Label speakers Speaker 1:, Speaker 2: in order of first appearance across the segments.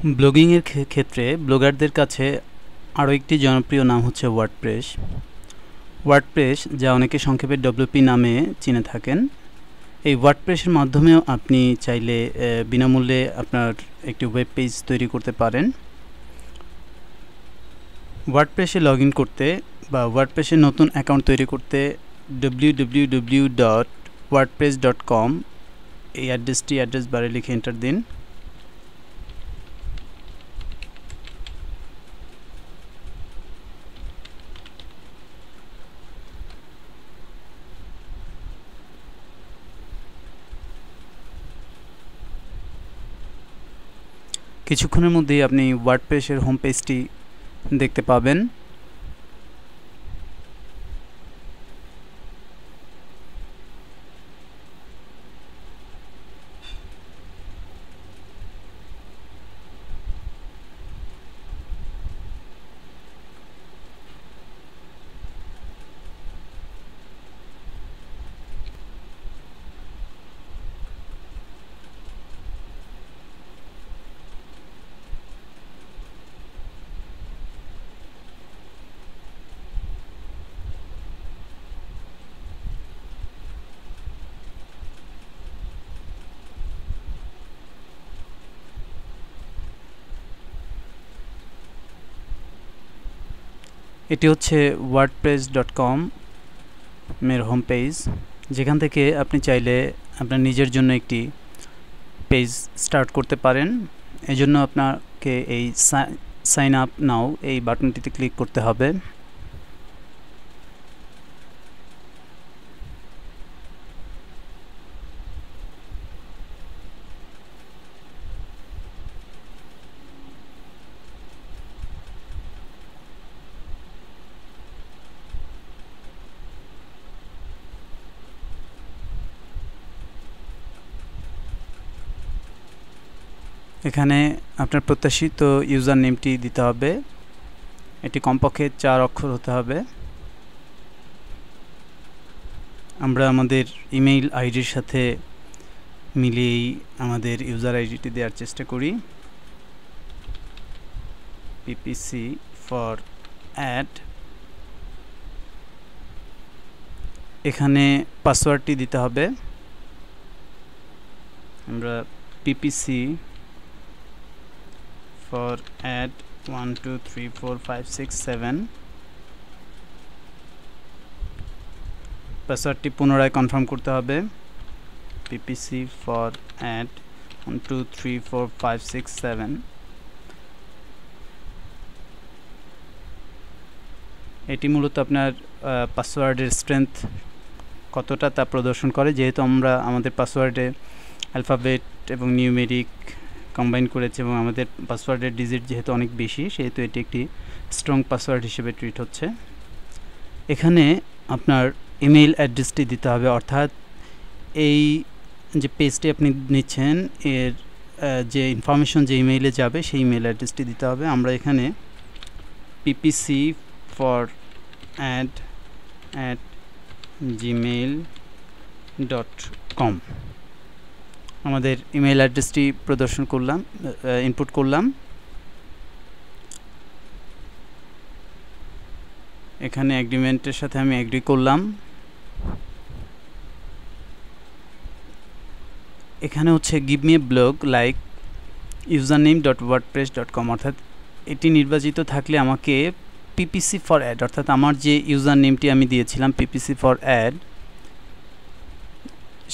Speaker 1: ব্লগিংয়ের ক্ষেত্রে ব্লগারদের কাছে আরও একটি জনপ্রিয় নাম হচ্ছে ওয়ার্ডপ্রেস। ওয়ার্ডপ্রেস, যা অনেকে সংক্ষেপে ডব্লিউপি নামে চিনে থাকেন। এই ওয়ার্ডপ্রেসের মাধ্যমেও আপনি চাইলে বিনামূল্যে আপনার একটি ওয়েব পেজ তৈরি করতে পারেন। ওয়ার্ডপ্রেসে লগ ইন করতে বা ওয়ার্ডপ্রেসে নতুন অ্যাকাউন্ট তৈরি করতে www.wordpress.com এই অ্যাড্রেস বারে লিখে এন্টার দিন। কিছুক্ষণের মধ্যেই আপনি ওয়ার্ডপ্রেসের হোম পেজটি দেখতে পাবেন। এটি হচ্ছে wordpress.com এর হোম পেজ, যেখান থেকে আপনি চাইলে আপনার নিজের জন্য একটি পেজ স্টার্ট করতে পারেন। এজন্য আপনাকে এই সাইন আপ নাও এই বাটনটিতে ক্লিক করতে হবে। এখানে আপনার প্রত্যাশিত ইউজার নেমটি দিতে হবে। এটি কমপক্ষে 4 অক্ষর হতে হবে। আমরা আমাদের ইমেইল আইডির সাথে মিলিয়েই আমাদের ইউজার আইডিটি দেওয়ার চেষ্টা করি। PPC for add. এখানে পাসওয়ার্ডটি দিতে হবে। আমরা পিপিসি for add 1 2 3 4 5 6 7 পাসওয়ার্ডটি পুনরায় কনফার্ম করতে হবে। ppc for add 1 2 3 4 5 6 7 এটি মূলত আপনার পাসওয়ার্ডের স্ট্রেংথ কতটা তা প্রদর্শন করে। যেহেতু আমরা আমাদের পাসওয়ার্ডে অ্যালফাবেট এবং নিউমেরিক কম্বাইন করেছে এবং আমাদের পাসওয়ার্ডের ডিজিট যেহেতু অনেক বেশি, সেহেতু এটি একটি স্ট্রং পাসওয়ার্ড হিসেবে ট্রিট হচ্ছে। এখানে আপনার ইমেইল অ্যাড্রেসটি দিতে হবে, অর্থাৎ এই যে পেজটি আপনি নিচ্ছেন এর যে ইনফরমেশন যে ইমেইলে যাবে সেই ইমেইল অ্যাড্রেসটি দিতে হবে। আমরা এখানে ppc4ad@gmail.com আমাদের ইমেইল অ্যাড্রেসটি প্রদর্শন করলাম, ইনপুট করলাম। এখানে এগ্রিমেন্টের সাথে আমি এগ্রি করলাম। এখানে হচ্ছে give me a blog like username.wordpress.com, অর্থাৎ এটি নির্বাচিত থাকলে আমাকে পিপিসি ফর অ্যাড, অর্থাৎ আমার যে ইউজার নেমটি আমি দিয়েছিলাম পিপিসি ফর অ্যাড,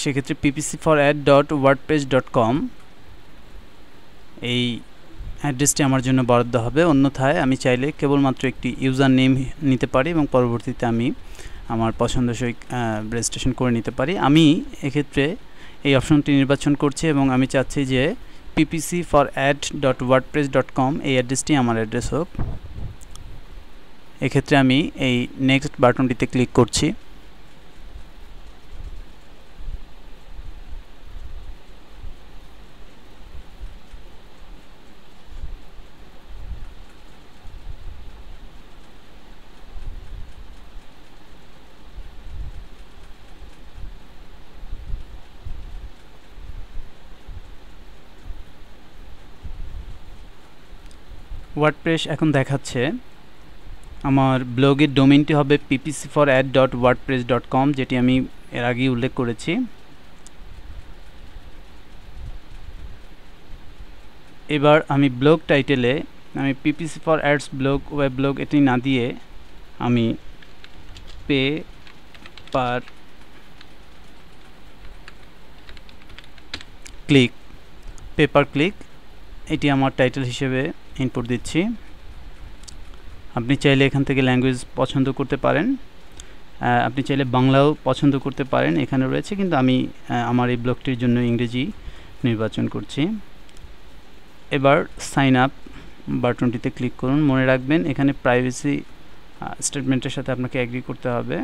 Speaker 1: সেক্ষেত্রে ppc4ad.wordpress.com এই অ্যাড্রেসটি আমার জন্য বরাদ্দ হবে। অন্যথায় আমি চাইলে কেবলমাত্র একটি ইউজার নেম নিতে পারি এবং পরবর্তীতে আমি আমার পছন্দসই রেজিস্ট্রেশন করে নিতে পারি। আমি এক্ষেত্রে এই অপশনটি নির্বাচন করছি এবং আমি চাচ্ছি যে ppc4ad.wordpress.com এই অ্যাড্রেসটি আমার অ্যাড্রেস হোক। এক্ষেত্রে আমি এই নেক্সট বাটনটিতে ক্লিক করছি। ওয়ার্ডপ্রেস এখন দেখাচ্ছে আমার ব্লগের ডোমেইনটি হবে ppc4ad.wordpress.com, যেটি আমি এর আগেই উল্লেখ করেছি। এবার আমি ব্লগ টাইটেলে আমি ppc4ads ব্লগ ওয়েব ব্লগ এটি না দিয়ে আমি পে পার ক্লিক এটি আমার টাইটেল হিসেবে ইনপুট দিচ্ছি। আপনি চাইলে এখান থেকে ল্যাঙ্গুয়েজ পছন্দ করতে পারেন, আপনি চাইলে বাংলাও পছন্দ করতে পারেন, এখানে রয়েছে, কিন্তু আমি আমার এই ব্লগটির জন্য ইংরেজি নির্বাচন করছি। এবার সাইন আপ বাটনটিতে ক্লিক করুন। মনে রাখবেন এখানে প্রাইভেসি স্টেটমেন্টের সাথে আপনাকে এগ্রি করতে হবে।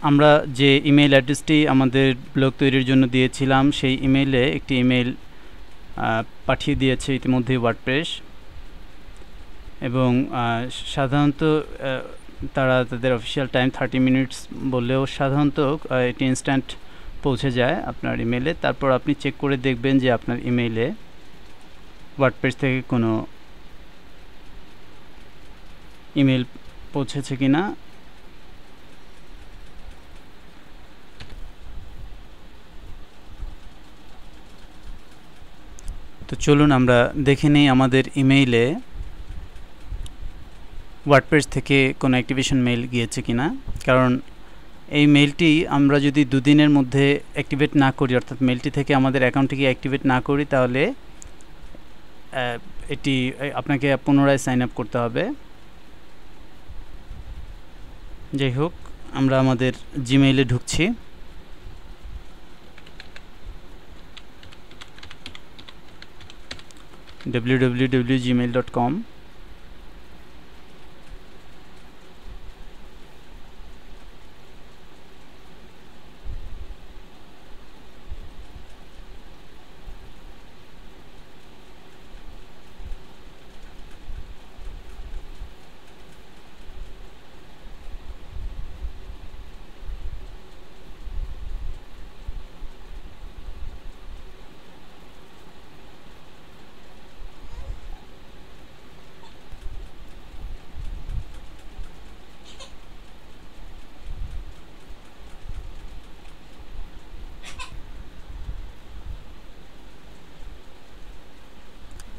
Speaker 1: আমরা যে ইমেল অ্যাড্রেসটি আমাদের ব্লগ তৈরির জন্য দিয়েছিলাম সেই ইমেইলে একটি ইমেল পাঠিয়ে দিয়েছে ইতিমধ্যে ওয়ার্ডপ্রেস, এবং সাধারণত তারা তাদের অফিসিয়াল টাইম 30 মিনিটস বললেও সাধারণত এটি ইনস্ট্যান্ট পৌঁছে যায় আপনার ইমেলে। তারপর আপনি চেক করে দেখবেন যে আপনার ইমেইলে ওয়ার্ডপ্রেস থেকে কোনো ইমেল পৌঁছেছে কিনা। তো চলুন আমরা দেখে নিই আমাদের ইমেইলে ওয়ার্ডপ্রেস থেকে কোনো অ্যাক্টিভেশন মেইল গিয়েছে কিনা। কারণ এই মেইলটি আমরা যদি দুদিনের মধ্যে অ্যাক্টিভেট না করি, অর্থাৎ মেইলটি থেকে আমাদের অ্যাকাউন্টটিকে অ্যাক্টিভেট না করি, তাহলে এটি আপনাকে পুনরায় সাইন আপ করতে হবে। যাই হোক, আমরা আমাদের জিমেইলে ঢুকছি। www.gmail.com।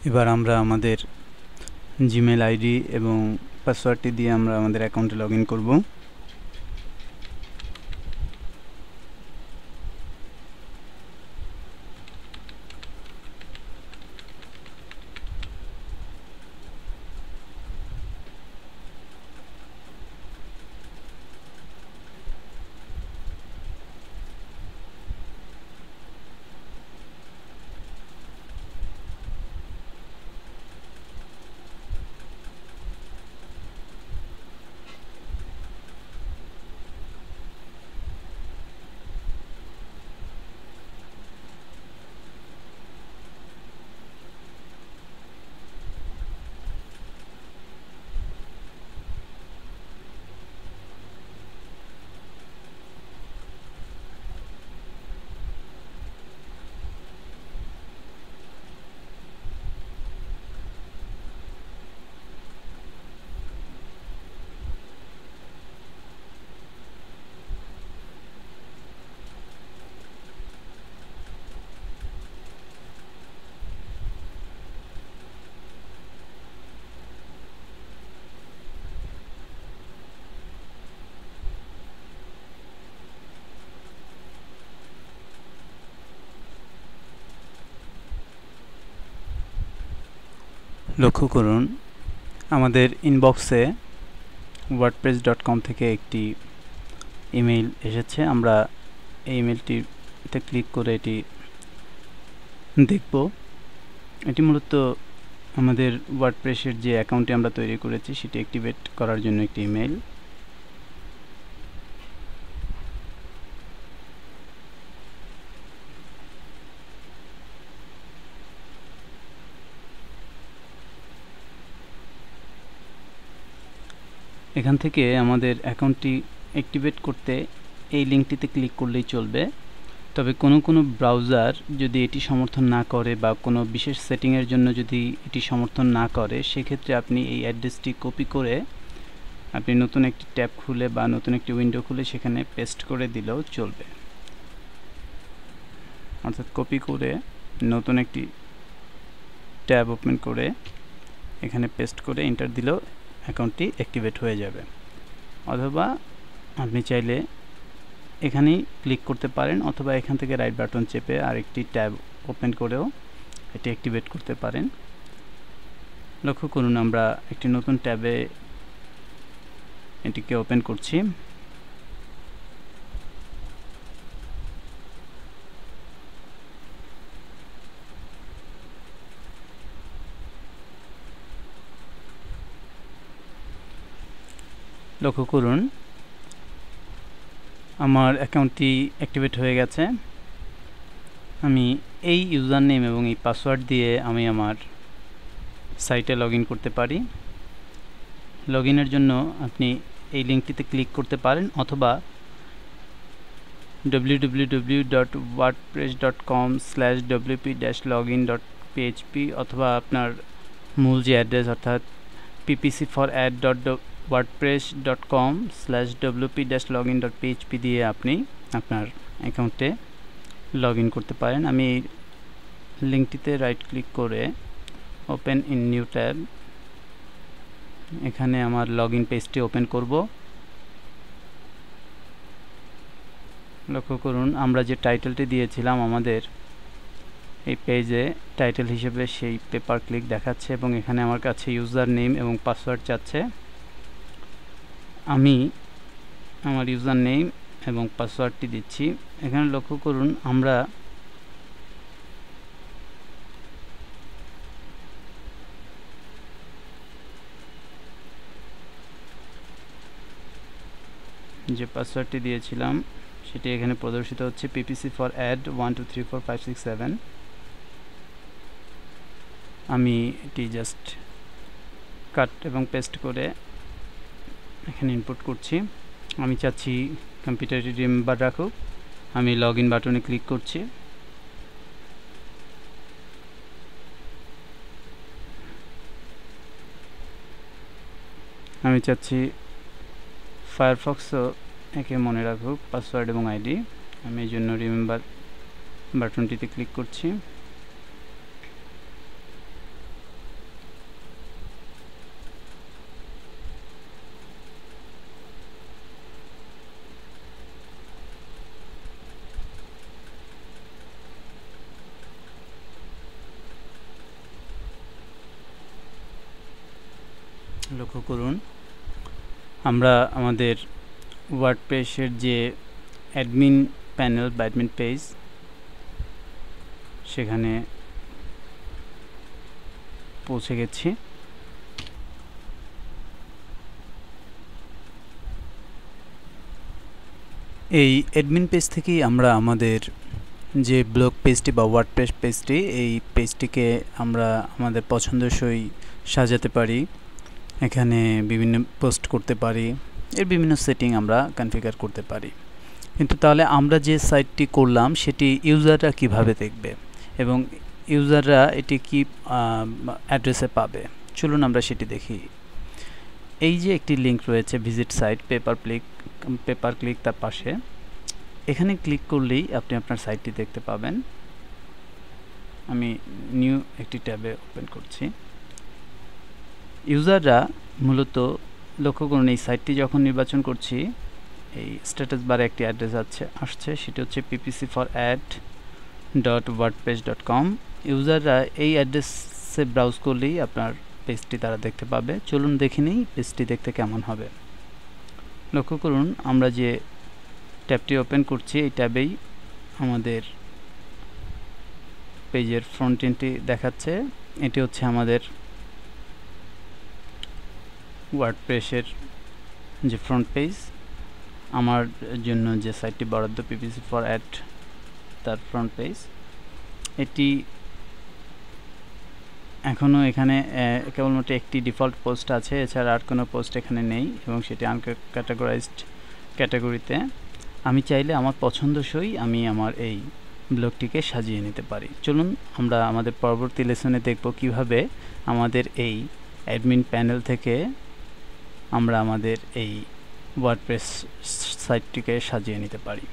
Speaker 1: এবার আমরা আমাদের জিমেল আইডি এবং পাসওয়ার্ডটি দিয়ে আমরা আমাদের অ্যাকাউন্টে লগ ইন করব। লক্ষ্য করুন আমাদের ইনবক্সে wordpress.com থেকে একটি ইমেইল এসেছে। আমরা এই ইমেইলটিতে ক্লিক করে এটি দেখব। এটি মূলত আমাদের ওয়ার্ডপ্রেসের যে অ্যাকাউন্টটি আমরা তৈরি করেছি সেটি অ্যাক্টিভেট করার জন্য একটি ইমেইল। এখান থেকে আমাদের অ্যাকাউন্টটি অ্যাক্টিভেট করতে এই লিঙ্কটিতে ক্লিক করলেই চলবে। তবে কোনো ব্রাউজার যদি এটি সমর্থন না করে বা কোনো বিশেষ সেটিংয়ের জন্য যদি এটি সমর্থন না করে, সেক্ষেত্রে আপনি এই অ্যাড্রেসটি কপি করে আপনি নতুন একটি ট্যাব খুলে বা নতুন একটি উইন্ডো খুলে সেখানে পেস্ট করে দিলেও চলবে। অর্থাৎ কপি করে নতুন একটি ট্যাব ওপেন করে এখানে পেস্ট করে এন্টার দিলেও অ্যাকাউন্টটি অ্যাক্টিভেট হয়ে যাবে। অথবা আপনি চাইলে এখানেই ক্লিক করতে পারেন, অথবা এখান থেকে রাইট বাটন চেপে আরেকটি ট্যাব ওপেন করেও এটি অ্যাক্টিভেট করতে পারেন। লক্ষ্য করুন আমরা একটি নতুন ট্যাবে এটিকে ওপেন করছি। লক্ষ্য করুন আমার অ্যাকাউন্টটি অ্যাক্টিভেট হয়ে গেছে। আমি এই ইউজার নেম এবং এই পাসওয়ার্ড দিয়ে আমি আমার সাইটে লগ ইন করতে পারি। লগ ইনের জন্য আপনি এই লিঙ্কটিতে ক্লিক করতে পারেন, অথবা www.wordpress.com/wp-login.php অথবা আপনার মূল যে অ্যাড্রেস অর্থাৎ ppc4ad.wordpress.com/wp-login.php দিয়ে আপনি আপনার অ্যাকাউন্টে লগ ইন করতে পারেন। আমি এই লিঙ্কটিতে রাইট ক্লিক করে ওপেন ইন নিউ ট্যাব, এখানে আমার লগ ইন পেজটি ওপেন করব। লক্ষ্য করুন আমরা যে টাইটেলটি দিয়েছিলাম আমাদের এই পেজে টাইটেল হিসেবে সেই পেপার ক্লিক দেখাচ্ছে এবং এখানে আমার কাছে ইউজার নেম এবং পাসওয়ার্ড চাচ্ছে। আমি আমার ইউজার নেম এবং পাসওয়ার্ডটি দিচ্ছি। এখানে লক্ষ্য করুন আমরা যে পাসওয়ার্ডটি দিয়েছিলাম সেটি এখানে প্রদর্শিত হচ্ছে, ppc4ad123456 আমি এটি জাস্ট কাট এবং পেস্ট করে এখানে ইনপুট করছি। আমি চাচ্ছি কম্পিউটারটি রিমেম্বার রাখুক। আমি লগ ইন বাটনে ক্লিক করছি। আমি চাচ্ছি ফায়ারফক্সও একে মনে রাখুক পাসওয়ার্ড এবং আইডি। আমি এই জন্য রিমেম্বার বাটনটিতে ক্লিক করছি। লক্ষ্য করুন আমরা আমাদের ওয়ার্ডপ্রেসের যে অ্যাডমিন প্যানেল বা অ্যাডমিন পেজ সেখানে পৌঁছে গেছি। এই অ্যাডমিন পেজ থেকেই আমরা আমাদের যে ব্লগ পেজটি বা ওয়ার্ডপ্রেস পেজটি, এই পেজটিকে আমরা আমাদের পছন্দসই সাজাতে পারি। এখানে বিভিন্ন পোস্ট করতে পারি, এর বিভিন্ন সেটিং আমরা কনফিগার করতে পারি। কিন্তু তাহলে আমরা যে সাইটটি করলাম সেটি ইউজাররা কিভাবে দেখবে এবং ইউজাররা এটি কি অ্যাড্রেসে পাবে, চলুন আমরা সেটি দেখি। এই যে একটি লিঙ্ক রয়েছে ভিজিট সাইট পেপার ক্লিক তার পাশে, এখানে ক্লিক করলেই আপনি আপনার সাইটটি দেখতে পাবেন। আমি নিউ একটি ট্যাবে ওপেন করছি। ইউজাররা মূলত লক্ষ্য করুন এই সাইটটি যখন নির্বাচন করছি এই স্ট্যাটাস বারে একটি অ্যাড্রেস আসছে, সেটি হচ্ছে ppc4ad.wordpress.com। ইউজাররা এই অ্যাড্রেসে ব্রাউজ করলেই আপনার পেজটি তারা দেখতে পাবে। চলুন দেখে নিই পেজটি দেখতে কেমন হবে। লক্ষ্য করুন আমরা যে ট্যাবটি ওপেন করছি এই ট্যাবেই আমাদের পেজের ফ্রন্ট এন্ডটি দেখাচ্ছে। এটি হচ্ছে আমাদের ওয়ার্ডপ্রেসের যে ফ্রন্ট পেজ, আমার জন্য যে সাইটটি বরাদ্দ ppc4ad তার ফ্রন্ট পেজ। এটি এখনও এখানে কেবলমাত্র একটি ডিফল্ট পোস্ট আছে, এছাড়া আর কোনো পোস্ট এখানে নেই এবং সেটি আনক্যাটাগরাইজড ক্যাটাগরিতে। আমি চাইলে আমার পছন্দসই আমি আমার এই ব্লগটিকে সাজিয়ে নিতে পারি। চলুন আমরা আমাদের পরবর্তী লেসনে দেখব কিভাবে আমাদের এই অ্যাডমিন প্যানেল থেকে আমরা আমাদের এই ওয়ার্ডপ্রেস সাইটটিকে সাজিয়ে নিতে পারি।